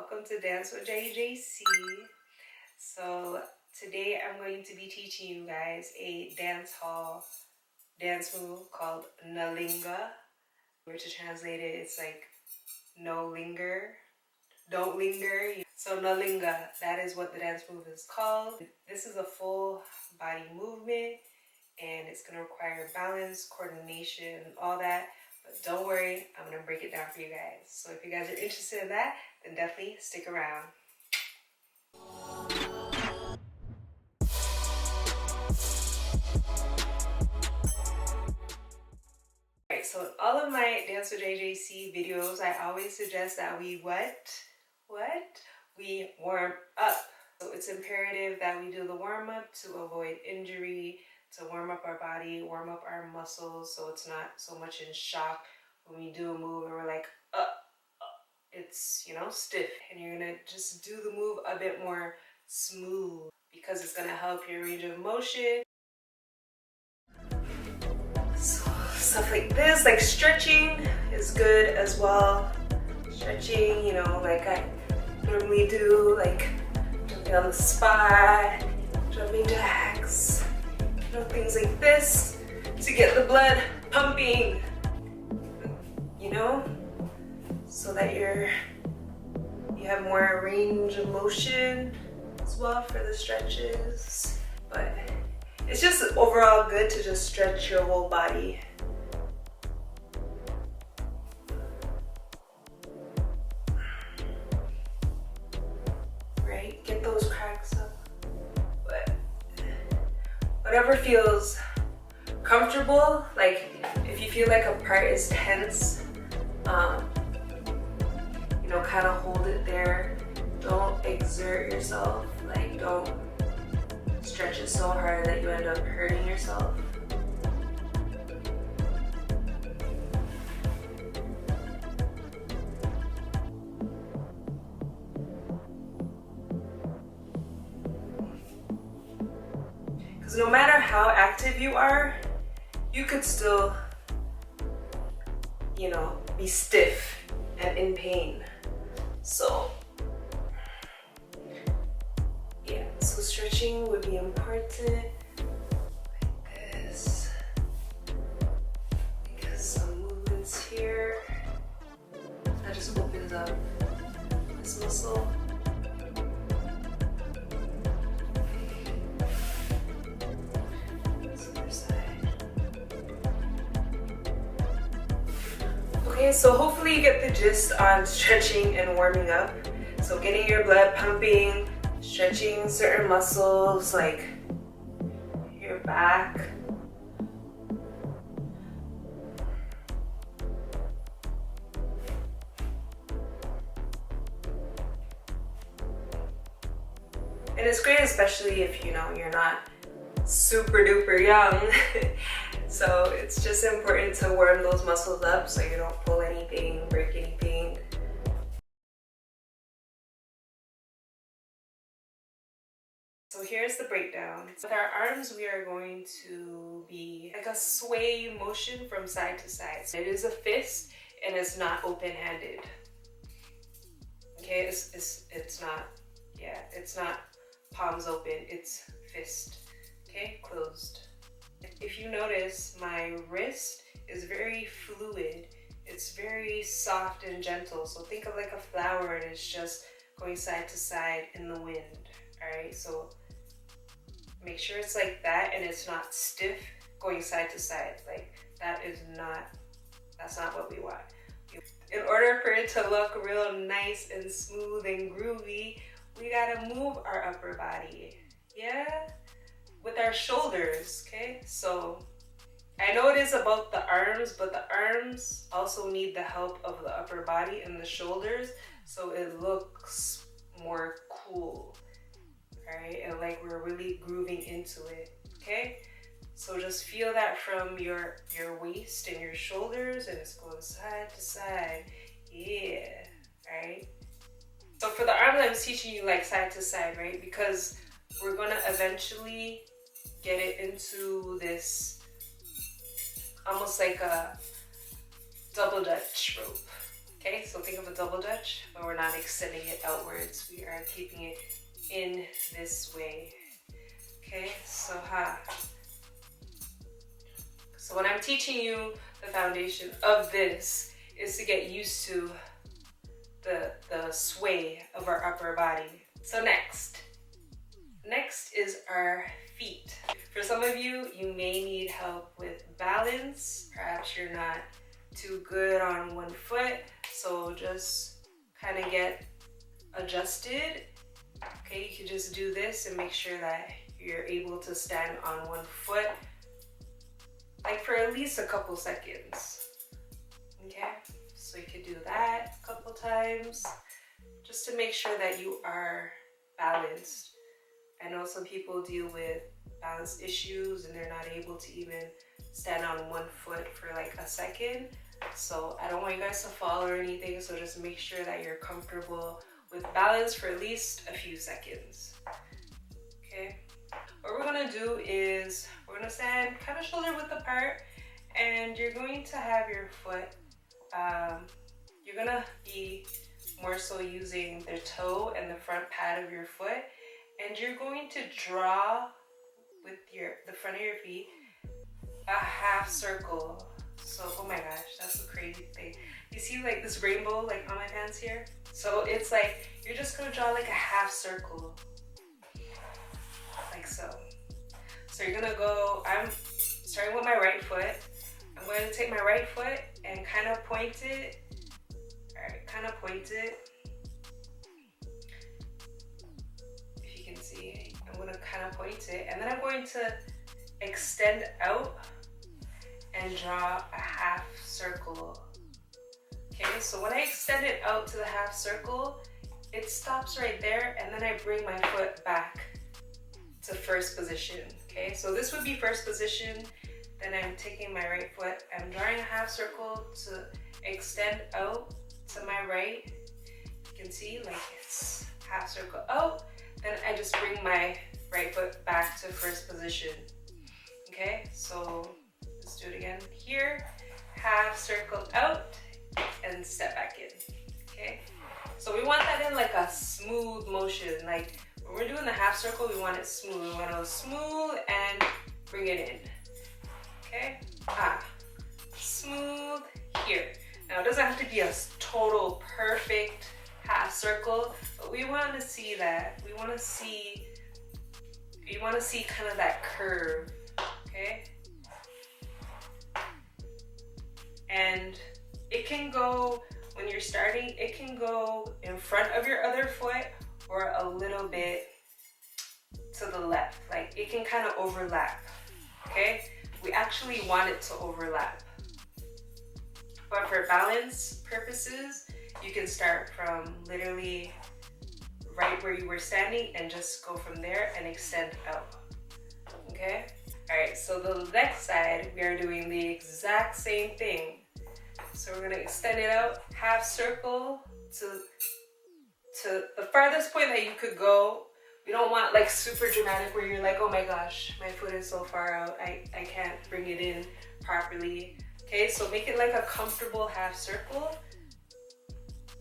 Welcome to Dance with JJC. So today I'm going to be teaching you guys a dancehall dance move called Nuh Linga. Where to translate it, it's like no linger, don't linger. So Nuh Linga, that is what the dance move is called. This is a full body movement and it's going to require balance, coordination, all that. But don't worry, I'm going to break it down for you guys. So if you guys are interested in that, then definitely stick around. Alright, so in all of my Dance with JJC videos, I always suggest that we we warm up. So it's imperative that we do the warm up to avoid injury, to warm up our body, warm up our muscles, so it's not so much in shock when we do a move and we're like, it's, you know, stiff. And you're gonna just do the move a bit more smooth because it's gonna help your range of motion. So stuff like this, like stretching is good as well. Stretching, you know, like I normally do, like jumping on the spot, jumping jacks, you know, things like this to get the blood pumping, you know, so that you have more range of motion as well for the stretches. But it's just overall good to just stretch your whole body. Right? Get those cracks up. But whatever feels comfortable, like if you feel like a part is tense, you know, kind of hold it there. Don't exert yourself. Like, don't stretch it so hard that you end up hurting yourself. Because no matter how active you are, you could still, you know, be stiff and in pain. So yeah, so stretching would be important, like this. Because some movements here, that just opens up this muscle. This other side. Okay, so hopefully you get the gist on stretching and warming up. So getting your blood pumping, stretching certain muscles like your back. And it's great, especially if, you know, you're not super duper young. So it's just important to warm those muscles up so you don't pull anything, break anything. So here's the breakdown. With our arms, we are going to be like a sway motion from side to side. So it is a fist and it's not open-handed. Okay, it's not, yeah, it's not palms open, it's fist. Okay, closed. If you notice, my wrist is very fluid. It's very soft and gentle. So think of like a flower and it's just going side to side in the wind. All right, so make sure it's like that and it's not stiff going side to side. Like that's not what we want. In order for it to look real nice and smooth and groovy, we gotta move our upper body, yeah? With our shoulders, okay? So I know it is about the arms, but the arms also need the help of the upper body and the shoulders so it looks more cool. Alright, and like we're really grooving into it, okay? So just feel that from your waist and your shoulders, and it's going side to side, yeah, alright? So for the arms, I'm teaching you like side to side, right? Because we're gonna eventually get it into this, almost like a double Dutch rope, Okay, so think of a double dutch, but we're not extending it outwards. We are keeping it in this way. Okay, so ha. So when I'm teaching you the foundation of this is to get used to the sway of our upper body. So next is our feet. For some of you, you may need help with balance. Perhaps you're not too good on one foot, so just kind of get adjusted. Okay, you can just do this and make sure that you're able to stand on one foot, like for at least a couple seconds. Okay, so you could do that a couple times just to make sure that you are balanced. I know some people deal with balance issues and they're not able to even stand on one foot for like a second. So I don't want you guys to fall or anything, so just make sure that you're comfortable with balance for at least a few seconds. Okay, what we're gonna do is we're gonna stand kind of shoulder width apart, and you're going to have your foot, you're gonna be more so using the toe and the front pad of your foot, and you're going to draw with the front of your feet a half circle. So, oh my gosh, that's a crazy thing. You see like this rainbow like on my pants here? So it's like, you're just gonna draw like a half circle, like so. So you're gonna go, I'm starting with my right foot. I'm going to take my right foot and kind of point it. All right, kind of point it. If you can see, I'm gonna kind of point it, and then I'm going to extend out and draw a half circle. Okay, so when I extend it out to the half circle, it stops right there, and then I bring my foot back to first position. Okay, so this would be first position. Then I'm taking my right foot, I'm drawing a half circle to extend out to my right. You can see like it's half circle out. Then I just bring my right foot back to first position. Okay, so let's do it again. Here, half circle out and step back in. Okay, so we want that in like a smooth motion. Like when we're doing the half circle, we want it smooth. We want to go smooth and bring it in. Okay, smooth here. Now it doesn't have to be a total perfect half circle, but we want to see that. We want to see kind of that curve. Okay, and it can go, when you're starting, it can go in front of your other foot or a little bit to the left. Like it can kind of overlap. Okay, we actually want it to overlap. But for balance purposes, you can start from literally right where you were standing and just go from there and extend out. Okay? All right, so the next side, we are doing the exact same thing. So we're gonna extend it out, half circle to the farthest point that you could go. We don't want like super dramatic where you're like, oh my gosh, my foot is so far out, I can't bring it in properly. Okay, so make it like a comfortable half circle.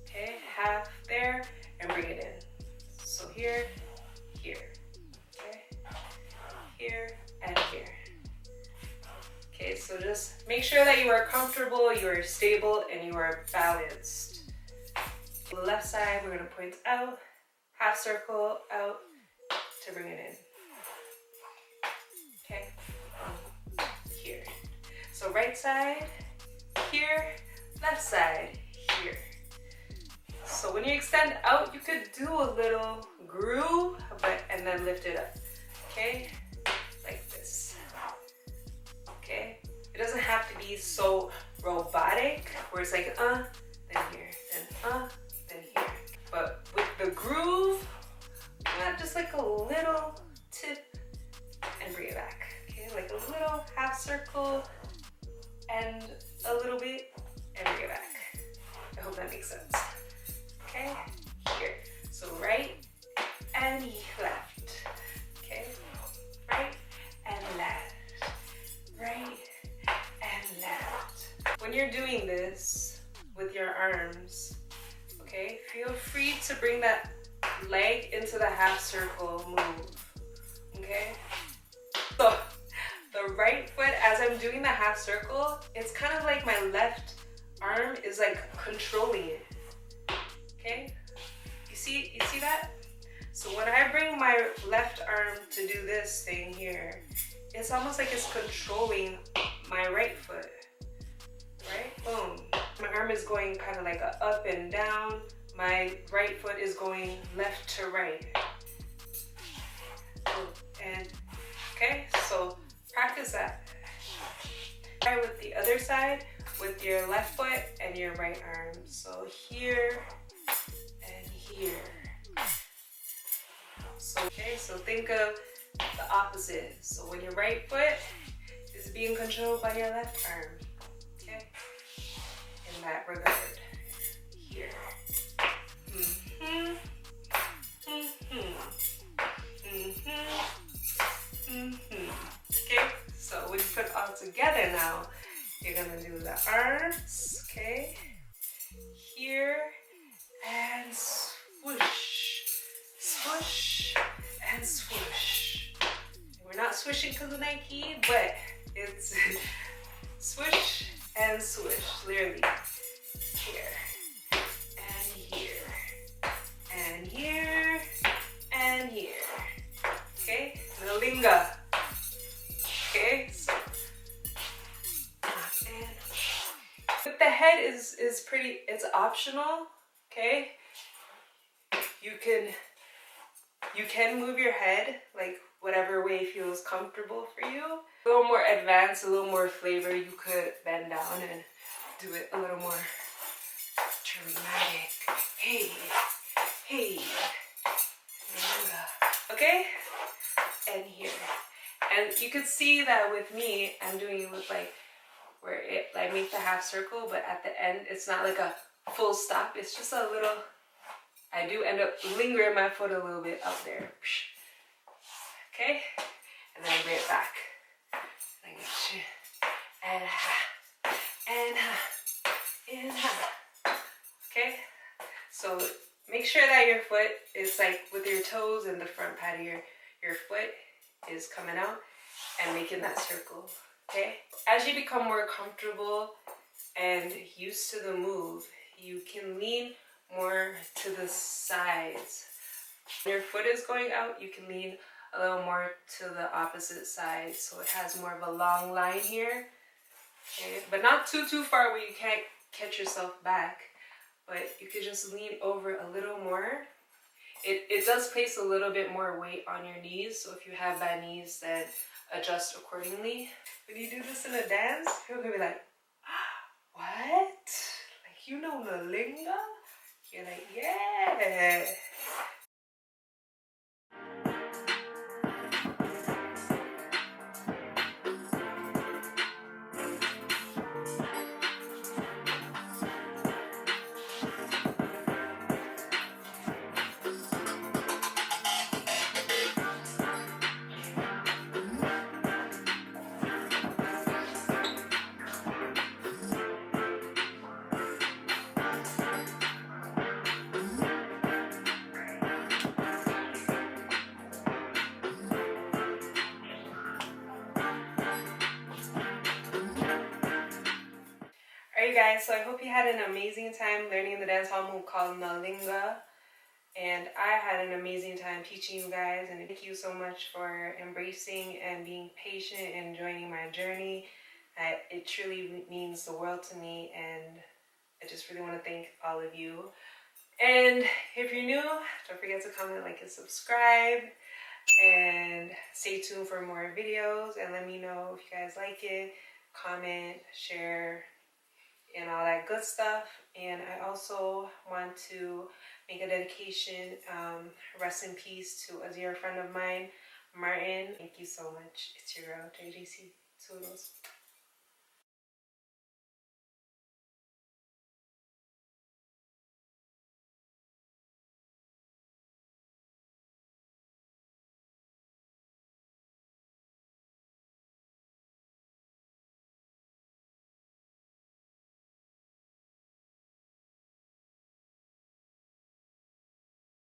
Okay, half there and bring it in. So here, here, okay, here and here. Okay, so just make sure that you are comfortable, you are stable, and you are balanced. The left side, we're gonna point out, half circle out to bring it in. Okay, here. So right side, here, left side, here. So when you extend out, you could do a little groove, and then lift it up. Okay, like this. Okay, it doesn't have to be so robotic, where it's like then here, then here. But with the groove, you have just like a little tip and bring it back. Okay, like a little half circle and a little bit and bring it back. I hope that makes sense. Okay, here. So right and left. Okay, right and left. Right and left. When you're doing this with your arms, leg into the half circle move. Okay? So the right foot, as I'm doing the half circle, it's kind of like my left arm is like controlling it. Okay? You see that? So when I bring my left arm to do this thing here, it's almost like it's controlling my right foot. Right? Boom. My arm is going kind of like a up and down. My right foot is going left to right. And okay, so practice that. Try with the other side with your left foot and your right arm. So here and here. So okay, so think of the opposite. So when your right foot is being controlled by your left arm. Okay? In that regard. Here. Mm-hmm. Mm-hmm. Mm-hmm. Mm-hmm. Okay, so when you put it all together now, you're gonna do the arms, okay? Here and swoosh, swoosh and swoosh. We're not swishing because of Nike, but it's swoosh and swoosh, literally. Here and here and here and here. Okay, Nuh Linga. Okay, so and but the head is pretty, it's optional. Okay, you can move your head like whatever way feels comfortable for you. A little more advanced, a little more flavor, you could bend down and do it a little more dramatic. Hey, hey. Okay, and here, and you could see that with me, I'm doing it with like where it like make the half circle, but at the end it's not like a full stop. It's just a little. I do end up lingering my foot a little bit out there. Okay, and then I bring it back. And I get you, and ha, and ha, and ha. Okay, so. Make sure that your foot is like with your toes and the front pad of your foot is coming out and making that circle, okay? As you become more comfortable and used to the move, you can lean more to the sides. When your foot is going out, you can lean a little more to the opposite side so it has more of a long line here, okay? But not too far where you can't catch yourself back. But you could just lean over a little more. It does place a little bit more weight on your knees, so if you have bad knees, then adjust accordingly. When you do this in a dance, people can be like, what? Like, you know Nuh Linga? You're like, yeah. Alright guys, so I hope you had an amazing time learning the dancehall move called Nuh Linga. And I had an amazing time teaching you guys, and thank you so much for embracing and being patient and joining my journey. It truly means the world to me, and I just really want to thank all of you. And if you're new, don't forget to comment, like, and subscribe. And stay tuned for more videos, and let me know if you guys like it. Comment, share, and all that good stuff. And I also want to make a dedication, rest in peace to a dear friend of mine, Martin. Thank you so much. It's your girl, JJC. Toodles.